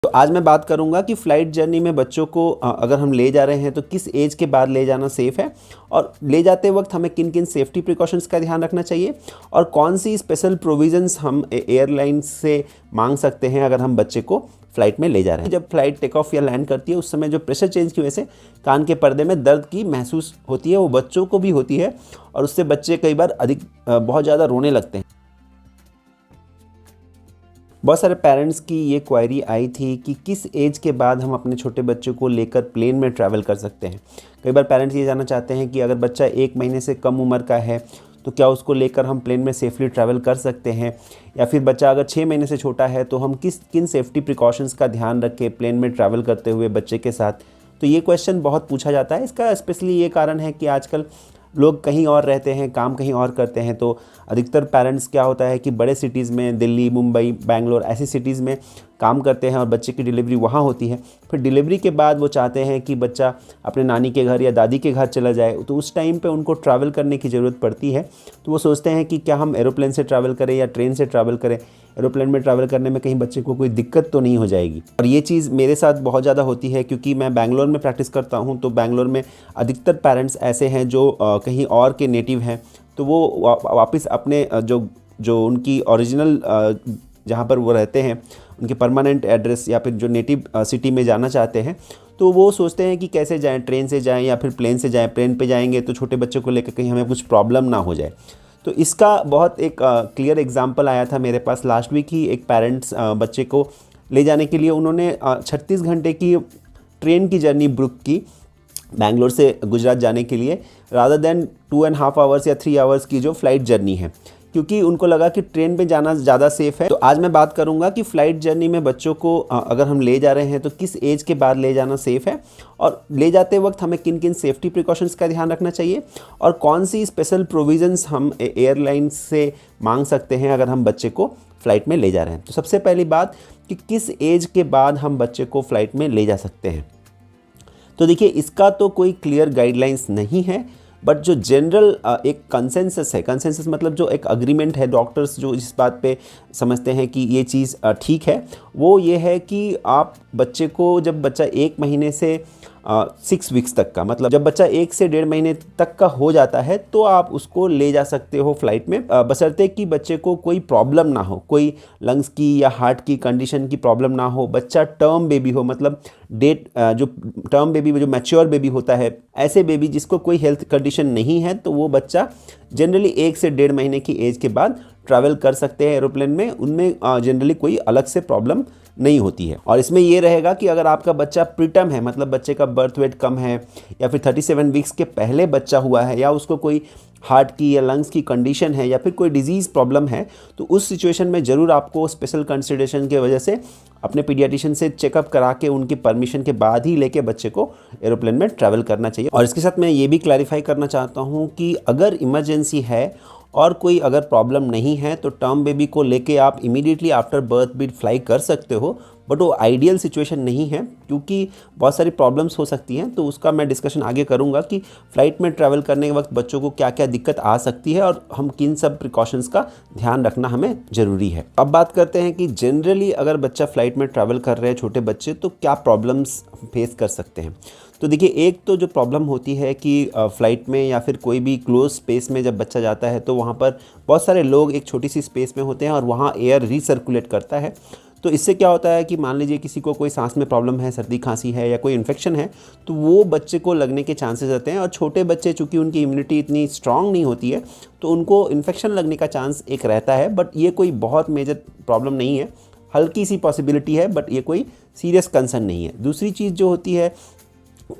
तो आज मैं बात करूंगा कि फ़्लाइट जर्नी में बच्चों को अगर हम ले जा रहे हैं तो किस एज के बाद ले जाना सेफ़ है और ले जाते वक्त हमें किन किन सेफ्टी प्रिकॉशंस का ध्यान रखना चाहिए और कौन सी स्पेशल प्रोविज़न्स हम एयरलाइन से मांग सकते हैं अगर हम बच्चे को फ़्लाइट में ले जा रहे हैं। जब फ़्लाइट टेक ऑफ या लैंड करती है उस समय जो प्रेशर चेंज की वजह से कान के पर्दे में दर्द की महसूस होती है, वो बच्चों को भी होती है और उससे बच्चे कई बार बहुत ज़्यादा रोने लगते हैं। बहुत सारे पेरेंट्स की ये क्वेरी आई थी कि किस एज के बाद हम अपने छोटे बच्चों को लेकर प्लेन में ट्रैवल कर सकते हैं। कई बार पेरेंट्स ये जानना चाहते हैं कि अगर बच्चा 1 महीने से कम उम्र का है तो क्या उसको लेकर हम प्लेन में सेफली ट्रैवल कर सकते हैं, या फिर बच्चा अगर 6 महीने से छोटा है तो हम किन सेफ्टी प्रिकॉशंस का ध्यान रख के प्लेन में ट्रैवल करते हुए बच्चे के साथ। तो ये क्वेश्चन बहुत पूछा जाता है। इसका स्पेशली ये कारण है कि आजकल लोग कहीं और रहते हैं, काम कहीं और करते हैं, तो अधिकतर पेरेंट्स क्या होता है कि बड़े सिटीज़ में दिल्ली, मुंबई, बेंगलोर ऐसी सिटीज़ में काम करते हैं और बच्चे की डिलीवरी वहाँ होती है। फिर डिलीवरी के बाद वो चाहते हैं कि बच्चा अपने नानी के घर या दादी के घर चला जाए, तो उस टाइम पे उनको ट्रैवल करने की ज़रूरत पड़ती है। तो वो सोचते हैं कि क्या हम एरोप्लेन से ट्रैवल करें या ट्रेन से ट्रैवल करें, एरोप्लेन में ट्रैवल करने में कहीं बच्चे को कोई दिक्कत तो नहीं हो जाएगी। और ये चीज़ मेरे साथ बहुत ज़्यादा होती है क्योंकि मैं बैंगलोर में प्रैक्टिस करता हूँ। तो बैंगलोर में अधिकतर पेरेंट्स ऐसे हैं जो कहीं और के नेटिव हैं, तो वो वापस अपने जो उनकी ओरिजिनल जहाँ पर वो रहते हैं उनके परमानेंट एड्रेस या फिर जो नेटिव सिटी में जाना चाहते हैं, तो वो सोचते हैं कि कैसे जाएं, ट्रेन से जाएं या फिर प्लेन से जाएं। प्लेन पे जाएंगे तो छोटे बच्चों को लेकर कहीं हमें कुछ प्रॉब्लम ना हो जाए। तो इसका बहुत एक क्लियर एग्जांपल आया था मेरे पास लास्ट वीक ही। एक पेरेंट्स बच्चे को ले जाने के लिए उन्होंने 36 घंटे की ट्रेन की जर्नी बुक की बैंगलोर से गुजरात जाने के लिए, रादर देन 2.5 आवर्स या 3 आवर्स की जो फ़्लाइट जर्नी है, क्योंकि उनको लगा कि ट्रेन में जाना ज़्यादा सेफ़ है। तो आज मैं बात करूंगा कि फ़्लाइट जर्नी में बच्चों को अगर हम ले जा रहे हैं तो किस एज के बाद ले जाना सेफ़ है और ले जाते वक्त हमें किन किन सेफ्टी प्रिकॉशंस का ध्यान रखना चाहिए और कौन सी स्पेशल प्रोविज़न्स हम एयरलाइन से मांग सकते हैं अगर हम बच्चे को फ़्लाइट में ले जा रहे हैं। तो सबसे पहली बात कि किस एज के बाद हम बच्चे को फ़्लाइट में ले जा सकते हैं। तो देखिए, इसका तो कोई क्लियर गाइडलाइंस नहीं है, बट जो जनरल एक कंसेंसस है, कंसेंसस मतलब जो एक अग्रीमेंट है, डॉक्टर्स जो इस बात पे समझते हैं कि ये चीज़ ठीक है, वो ये है कि आप बच्चे को जब बच्चा 1 महीने से 6 वीक्स तक का, मतलब जब बच्चा 1 से 1.5 महीने तक का हो जाता है तो आप उसको ले जा सकते हो फ़्लाइट में, बशर्ते कि बच्चे को कोई प्रॉब्लम ना हो, कोई लंग्स की या हार्ट की कंडीशन की प्रॉब्लम ना हो, बच्चा टर्म बेबी हो, मतलब जो टर्म बेबी जो मैच्योर बेबी होता है, ऐसे बेबी जिसको कोई हेल्थ कंडीशन नहीं है, तो वो बच्चा जनरली 1 से 1.5 महीने की एज के बाद ट्रैवल कर सकते हैं एरोप्लेन में। उनमें जनरली कोई अलग से प्रॉब्लम नहीं होती है। और इसमें ये रहेगा कि अगर आपका बच्चा प्रीटर्म है, मतलब बच्चे का बर्थ वेट कम है या फिर 37 वीक्स के पहले बच्चा हुआ है या उसको कोई हार्ट की या लंग्स की कंडीशन है या फिर कोई डिजीज़ प्रॉब्लम है, तो उस सिचुएशन में ज़रूर आपको स्पेशल कंसिडरेशन की वजह से अपने पीडियाट्रिशियन से चेकअप करा के उनकी परमिशन के बाद ही लेके बच्चे को एरोप्लेन में ट्रैवल करना चाहिए। और इसके साथ मैं ये भी क्लैरिफाई करना चाहता हूँ कि अगर इमरजेंसी है और कोई अगर प्रॉब्लम नहीं है तो टर्म बेबी को लेके आप इमीडिएटली आफ्टर बर्थ भी फ्लाई कर सकते हो, बट वो आइडियल सिचुएशन नहीं है क्योंकि बहुत सारी प्रॉब्लम्स हो सकती हैं। तो उसका मैं डिस्कशन आगे करूंगा कि फ़्लाइट में ट्रैवल करने के वक्त बच्चों को क्या क्या दिक्कत आ सकती है और हम किन सब प्रिकॉशंस का ध्यान रखना हमें ज़रूरी है। अब बात करते हैं कि जनरली अगर बच्चा फ़्लाइट में ट्रैवल कर रहे हैं छोटे बच्चे, तो क्या प्रॉब्लम्स फेस कर सकते हैं। तो देखिए, एक तो जो प्रॉब्लम होती है कि फ़्लाइट में या फिर कोई भी क्लोज स्पेस में जब बच्चा जाता है तो वहाँ पर बहुत सारे लोग एक छोटी सी स्पेस में होते हैं और वहाँ एयर रीसर्कुलेट करता है। तो इससे क्या होता है कि मान लीजिए किसी को कोई सांस में प्रॉब्लम है, सर्दी खांसी है या कोई इन्फेक्शन है, तो वो बच्चे को लगने के चांसेस रहते हैं। और छोटे बच्चे चूँकि उनकी इम्यूनिटी इतनी स्ट्रांग नहीं होती है तो उनको इन्फेक्शन लगने का चांस एक रहता है, बट ये कोई बहुत मेजर प्रॉब्लम नहीं है, हल्की सी पॉसिबिलिटी है, बट ये कोई सीरियस कंसर्न नहीं है। दूसरी चीज़ जो होती है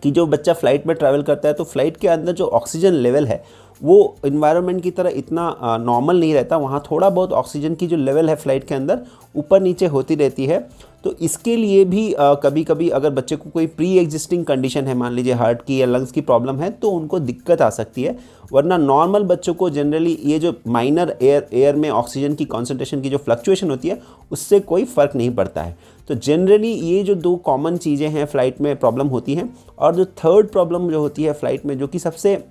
कि जो बच्चा फ़्लाइट में ट्रैवल करता है तो फ़्लाइट के अंदर जो ऑक्सीजन लेवल है वो इन्वायरमेंट की तरह इतना नॉर्मल नहीं रहता। वहाँ थोड़ा बहुत ऑक्सीजन की जो लेवल है फ़्लाइट के अंदर ऊपर नीचे होती रहती है। तो इसके लिए भी कभी कभी अगर बच्चे को कोई प्री एग्जिस्टिंग कंडीशन है, मान लीजिए हार्ट की या लंग्स की प्रॉब्लम है, तो उनको दिक्कत आ सकती है। वरना नॉर्मल बच्चों को जनरली ये जो माइनर एयर में ऑक्सीजन की कॉन्सेंट्रेशन की जो फ्लक्चुएशन होती है उससे कोई फ़र्क नहीं पड़ता है। तो जनरली ये जो 2 कॉमन चीज़ें हैं फ़्लाइट में प्रॉब्लम होती हैं। और जो थर्ड प्रॉब्लम जो होती है फ़्लाइट में, जो कि सबसे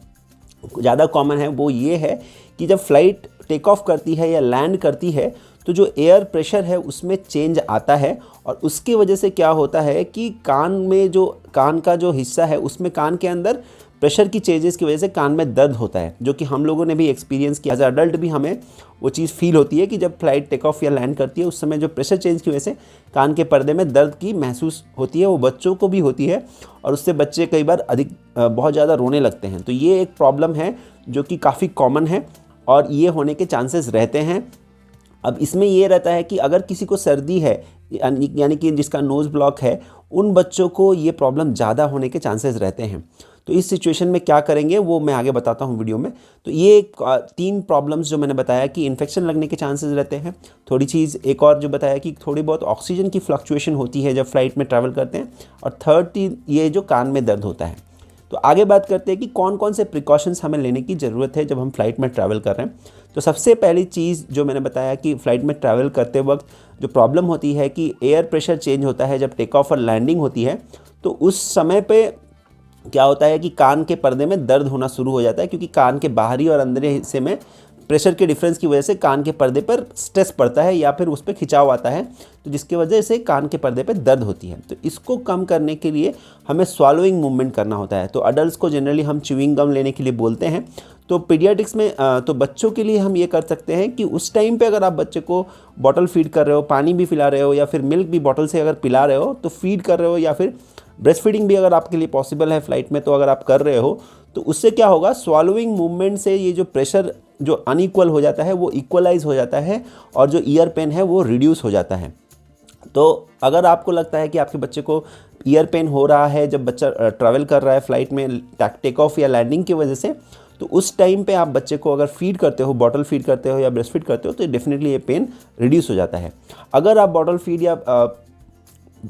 ज़्यादा कॉमन है, वो ये है कि जब फ़्लाइट टेक ऑफ करती है या लैंड करती है तो जो एयर प्रेशर है उसमें चेंज आता है और उसकी वजह से क्या होता है कि कान का जो हिस्सा है उसमें कान के अंदर प्रेशर की चेंजेस की वजह से कान में दर्द होता है, जो कि हम लोगों ने भी एक्सपीरियंस किया। एज अडल्ट भी हमें वो चीज़ फील होती है कि जब फ्लाइट टेक ऑफ या लैंड करती है उस समय जो प्रेशर चेंज की वजह से कान के पर्दे में दर्द की महसूस होती है, वो बच्चों को भी होती है और उससे बच्चे कई बार बहुत ज़्यादा रोने लगते हैं। तो ये एक प्रॉब्लम है जो कि काफ़ी कॉमन है और ये होने के चांसेस रहते हैं। अब इसमें ये रहता है कि अगर किसी को सर्दी है यानी कि जिसका नोज़ ब्लॉक है, उन बच्चों को ये प्रॉब्लम ज़्यादा होने के चांसेस रहते हैं। तो इस सिचुएशन में क्या करेंगे वो मैं आगे बताता हूँ वीडियो में। तो ये 3 प्रॉब्लम्स जो मैंने बताया कि इन्फेक्शन लगने के चांसेस रहते हैं, थोड़ी चीज़ एक और जो बताया कि थोड़ी बहुत ऑक्सीजन की फ्लक्चुएशन होती है जब फ्लाइट में ट्रैवल करते हैं, और थर्ड चीज़ ये जो कान में दर्द होता है। तो आगे बात करते हैं कि कौन कौन से प्रिकॉशंस हमें लेने की ज़रूरत है जब हम फ्लाइट में ट्रैवल कर रहे हैं। तो सबसे पहली चीज़ जो मैंने बताया कि फ़्लाइट में ट्रैवल करते वक्त जो प्रॉब्लम होती है कि एयर प्रेशर चेंज होता है जब टेक ऑफ और लैंडिंग होती है, तो उस समय पे क्या होता है कि कान के पर्दे में दर्द होना शुरू हो जाता है, क्योंकि कान के बाहरी और अंदर हिस्से में प्रेशर के डिफरेंस की वजह से कान के पर्दे पर स्ट्रेस पड़ता है या फिर उस पर खिंचाव आता है, तो जिसकी वजह से कान के पर्दे पर दर्द होती है। तो इसको कम करने के लिए हमें स्वॉलोइंग मूवमेंट करना होता है। तो अडल्ट्स को जनरली हम च्यूइंग गम लेने के लिए बोलते हैं। तो पीडियाट्रिक्स में तो बच्चों के लिए हम ये कर सकते हैं कि उस टाइम पे अगर आप बच्चे को बॉटल फीड कर रहे हो, पानी भी पिला रहे हो या फिर मिल्क भी बॉटल से अगर पिला रहे हो तो फीड कर रहे हो, या फिर ब्रेस्ट फीडिंग भी अगर आपके लिए पॉसिबल है फ्लाइट में तो अगर आप कर रहे हो, तो उससे क्या होगा, स्वॉलोइंग मूवमेंट से ये जो प्रेशर जो अनइक्वल हो जाता है वो इक्वलाइज हो जाता है और जो ईयर पेन है वो रिड्यूस हो जाता है। तो अगर आपको लगता है कि आपके बच्चे को ईयर पेन हो रहा है जब बच्चा ट्रैवल कर रहा है फ्लाइट में टेक ऑफ या लैंडिंग की वजह से, तो उस टाइम पे आप बच्चे को अगर फीड करते हो, बॉटल फीड करते हो या ब्रेस्ट फीड करते हो, तो डेफिनेटली ये पेन रिड्यूस हो जाता है। अगर आप बॉटल फीड या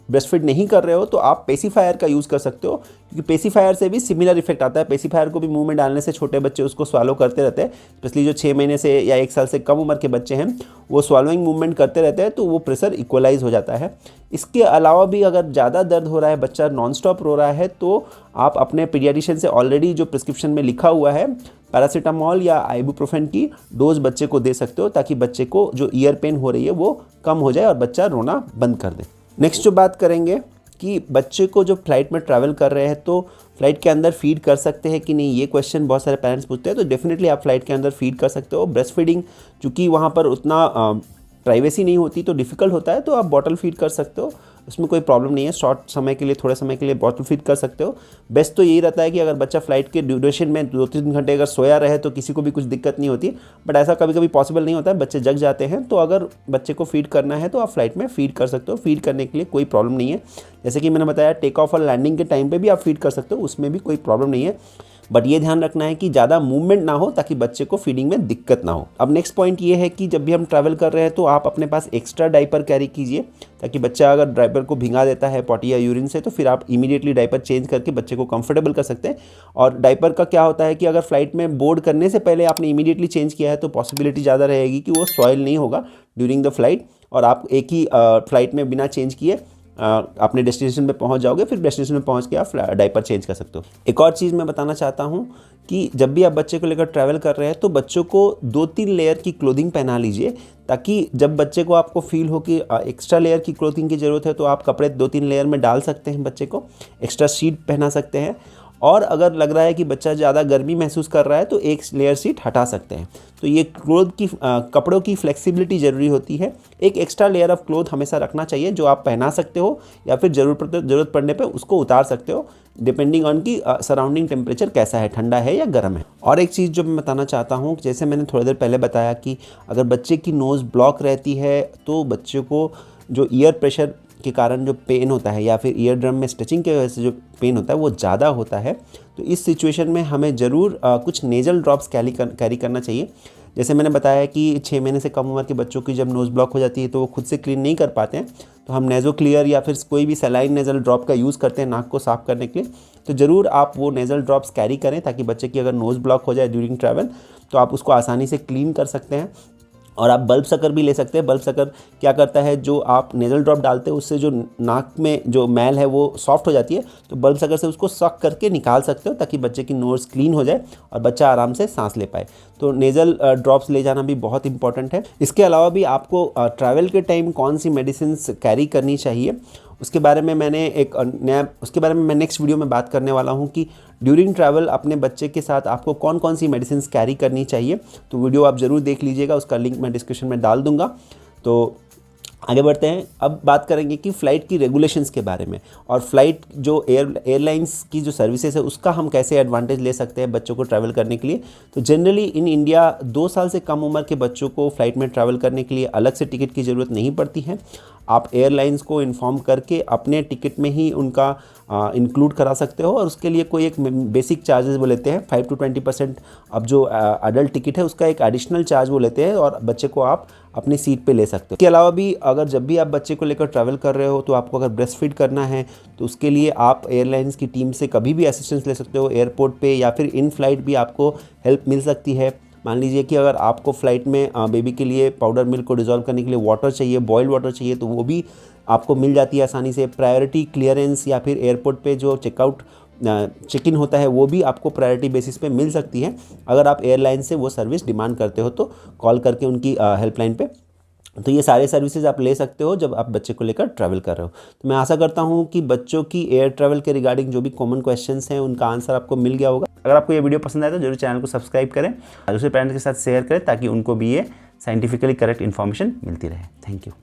ब्रेस्ट फीड नहीं कर रहे हो तो आप पेसिफायर का यूज़ कर सकते हो, क्योंकि पेसिफायर से भी सिमिलर इफेक्ट आता है। पेसिफायर को भी मुंह में डालने से छोटे बच्चे उसको स्वालो करते रहते हैं, स्पेशली जो 6 महीने से या 1 साल से कम उम्र के बच्चे हैं वो स्वालोइंग मूवमेंट करते रहते हैं, तो वो प्रेशर इक्वलाइज हो जाता है। इसके अलावा भी अगर ज़्यादा दर्द हो रहा है, बच्चा नॉन स्टॉप रो रहा है, तो आप अपने पीडियाट्रिशियन से ऑलरेडी जो प्रिस्क्रिप्शन में लिखा हुआ है पैरासीटामोल या आइबुप्रोफेन की डोज बच्चे को दे सकते हो, ताकि बच्चे को जो ईयर पेन हो रही है वो कम हो जाए और बच्चा रोना बंद कर दे। नेक्स्ट जो बात करेंगे कि बच्चे को जो फ्लाइट में ट्रैवल कर रहे हैं तो फ्लाइट के अंदर फीड कर सकते हैं कि नहीं, ये क्वेश्चन बहुत सारे पेरेंट्स पूछते हैं। तो डेफिनेटली आप फ्लाइट के अंदर फीड कर सकते हो। ब्रेस्ट फीडिंग चूँकि वहाँ पर उतना प्राइवेसी नहीं होती तो डिफ़िकल्ट होता है, तो आप बॉटल फीड कर सकते हो, उसमें कोई प्रॉब्लम नहीं है। शॉर्ट समय के लिए, थोड़े समय के लिए बॉटल फीड कर सकते हो। बेस्ट तो यही रहता है कि अगर बच्चा फ्लाइट के ड्यूरेशन में 2-3 घंटे अगर सोया रहे तो किसी को भी कुछ दिक्कत नहीं होती, बट ऐसा कभी कभी पॉसिबल नहीं होता है, बच्चे जग जाते हैं। तो अगर बच्चे को फीड करना है तो आप फ्लाइट में फीड कर सकते हो, फीड करने के लिए कोई प्रॉब्लम नहीं है। जैसे कि मैंने बताया टेक ऑफ और लैंडिंग के टाइम पर भी आप फीड कर सकते हो, उसमें भी कोई प्रॉब्लम नहीं है, बट ये ध्यान रखना है कि ज़्यादा मूवमेंट ना हो ताकि बच्चे को फीडिंग में दिक्कत ना हो। अब नेक्स्ट पॉइंट ये है कि जब भी हम ट्रैवल कर रहे हैं तो आप अपने पास एक्स्ट्रा डाइपर कैरी कीजिए, ताकि बच्चा अगर डाइपर को भिंगा देता है पॉटी या यूरिन से तो फिर आप इमीडिएटली डाइपर चेंज करके बच्चे को कंफर्टेबल कर सकते हैं। और डाइपर का क्या होता है कि अगर फ्लाइट में बोर्ड करने से पहले आपने इमीडिएटली चेंज किया है तो पॉसिबिलिटी ज़्यादा रहेगी कि वो सॉइल नहीं होगा ड्यूरिंग द फ्लाइट और आप एक ही फ्लाइट में बिना चेंज किए अपने डेस्टिनेशन पे पहुंच जाओगे, फिर डेस्टिनेशन में पहुंच के आप डाइपर चेंज कर सकते हो। एक और चीज़ मैं बताना चाहता हूं कि जब भी आप बच्चे को लेकर ट्रैवल कर रहे हैं तो बच्चों को 2-3 लेयर की क्लोथिंग पहना लीजिए, ताकि जब बच्चे को आपको फील हो कि एक्स्ट्रा लेयर की क्लोथिंग की ज़रूरत है तो आप कपड़े 2-3 लेयर में डाल सकते हैं, बच्चे को एक्स्ट्रा शीट पहना सकते हैं। और अगर लग रहा है कि बच्चा ज़्यादा गर्मी महसूस कर रहा है तो एक लेयर शीट हटा सकते हैं। तो ये क्लोथ की कपड़ों की फ्लेक्सिबिलिटी ज़रूरी होती है। एक एक्स्ट्रा लेयर ऑफ क्लोथ हमेशा रखना चाहिए जो आप पहना सकते हो या फिर ज़रूरत पड़ने पे उसको उतार सकते हो, डिपेंडिंग ऑन की सराउंडिंग टेम्परेचर कैसा है, ठंडा है या गर्म है। और एक चीज़ जो मैं बताना चाहता हूँ, जैसे मैंने थोड़ी देर पहले बताया कि अगर बच्चे की नोज़ ब्लॉक रहती है तो बच्चे को जो ईयर प्रेशर के कारण जो पेन होता है या फिर ईयर ड्रम में स्टिचिंग की वजह से जो पेन होता है वो ज़्यादा होता है। तो इस सिचुएशन में हमें ज़रूर कुछ नेज़ल ड्रॉप्स कैरी करना चाहिए। जैसे मैंने बताया कि 6 महीने से कम उम्र के बच्चों की जब नोज़ ब्लॉक हो जाती है तो वो खुद से क्लीन नहीं कर पाते हैं, तो हम नेज़ो क्लियर या फिर कोई भी सलाइन नेज़ल ड्रॉप का यूज़ करते हैं नाक को साफ़ करने के लिए। तो ज़रूर आप वो नेज़ल ड्रॉप्स कैरी करें ताकि बच्चे की अगर नोज़ ब्लॉक हो जाए ड्यूरिंग ट्रैवल तो आप उसको आसानी से क्लीन कर सकते हैं। और आप बल्ब सकर भी ले सकते हैं। बल्ब सकर क्या करता है, जो आप नेज़ल ड्रॉप डालते हैं उससे जो नाक में जो मैल है वो सॉफ्ट हो जाती है, तो बल्ब सकर से उसको सक करके निकाल सकते हो ताकि बच्चे की नोज़ क्लीन हो जाए और बच्चा आराम से सांस ले पाए। तो नेज़ल ड्रॉप्स ले जाना भी बहुत इंपॉर्टेंट है। इसके अलावा भी आपको ट्रैवल के टाइम कौन सी मेडिसिन कैरी करनी चाहिए उसके बारे में मैं नेक्स्ट वीडियो में बात करने वाला हूं कि ड्यूरिंग ट्रैवल अपने बच्चे के साथ आपको कौन कौन सी मेडिसिन कैरी करनी चाहिए। तो वीडियो आप ज़रूर देख लीजिएगा, उसका लिंक मैं डिस्क्रिप्शन में डाल दूंगा। तो आगे बढ़ते हैं, अब बात करेंगे कि फ़्लाइट की रेगुलेशंस के बारे में और फ़्लाइट जो एयरलाइंस की जो सर्विसेज है उसका हम कैसे एडवांटेज ले सकते हैं बच्चों को ट्रैवल करने के लिए। तो जनरली इन इंडिया 2 साल से कम उम्र के बच्चों को फ़्लाइट में ट्रैवल करने के लिए अलग से टिकट की ज़रूरत नहीं पड़ती है। आप एयरलाइंस को इन्फॉर्म करके अपने टिकट में ही उनका इंक्लूड करा सकते हो और उसके लिए कोई एक बेसिक चार्जेस वो लेते हैं 5 to 20%। अब जो अडल्ट टिकट है उसका एक एडिशनल चार्ज वो लेते हैं और बच्चे को आप अपनी सीट पे ले सकते हो। इसके अलावा भी अगर जब भी आप बच्चे को लेकर ट्रैवल कर रहे हो तो आपको अगर ब्रेस्ट फीड करना है तो उसके लिए आप एयरलाइंस की टीम से कभी भी असिस्टेंस ले सकते हो। एयरपोर्ट पे या फिर इन फ्लाइट भी आपको हेल्प मिल सकती है। मान लीजिए कि अगर आपको फ़्लाइट में बेबी के लिए पाउडर मिल्क को डिज़ोल्व करने के लिए वाटर चाहिए, बॉइल्ड वाटर चाहिए, तो वो भी आपको मिल जाती है आसानी से। प्रायोरिटी क्लियरेंस या फिर एयरपोर्ट पे जो चेक इन होता है वो भी आपको प्रायोरिटी बेसिस पे मिल सकती है अगर आप एयरलाइन से वो सर्विस डिमांड करते हो तो कॉल करके उनकी हेल्पलाइन पे। तो ये सारे सर्विसेज आप ले सकते हो जब आप बच्चे को लेकर ट्रैवल कर रहे हो। तो मैं आशा करता हूँ कि बच्चों की एयर ट्रैवल के रिगार्डिंग जो भी कॉमन क्वेश्चंस हैं उनका आंसर आपको मिल गया होगा। अगर आपको ये वीडियो पसंद आए तो जरूर चैनल को सब्सक्राइब करें और दूसरे पेरेंट्स के साथ शेयर करें ताकि उनको भी ये साइंटिफिकली करेक्ट इन्फॉर्मेशन मिलती रहे। Thank you.